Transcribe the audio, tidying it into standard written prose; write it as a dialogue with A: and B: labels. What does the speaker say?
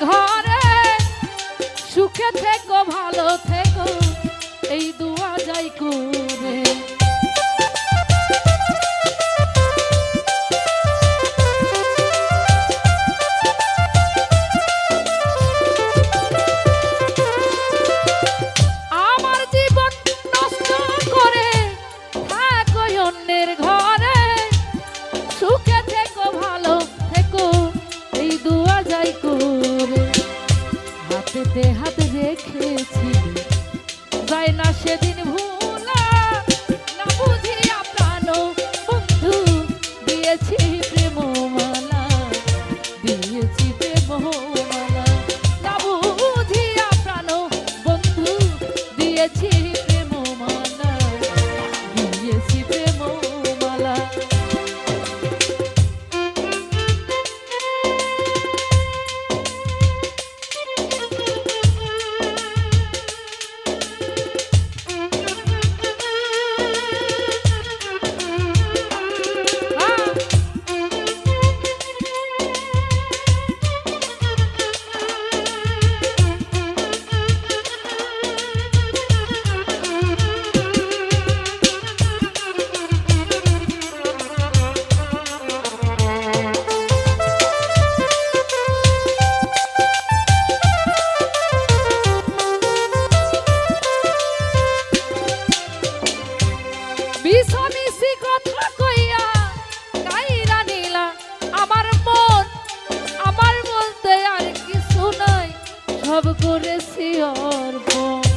A: ঘরে সুখে থেকো ভালো থেকো এই দুয়া যাই করে। আমার জীবন নষ্ট করে থাকো অন্যের ঘরে সুখে থেকো ভালো থেকো এই দুয়া যাই করে। হাতেতে হাত রেখেছি যায় না সেদিন ভুলা, না বুঝিয়া প্রাণ বন্ধু দিয়েছি প্রেম মালা, দিয়েছি প্রেম মালা, না বুঝিয়া প্রাণ বন্ধু দিয়েছি প্রেম মালা, দিয়েছি প্রেম মালা। মিছি কথা কইয়া কাইরা নিলা আমার মন, আমার বলতে আর কিছু নাই, সব করেছি অর্পণ।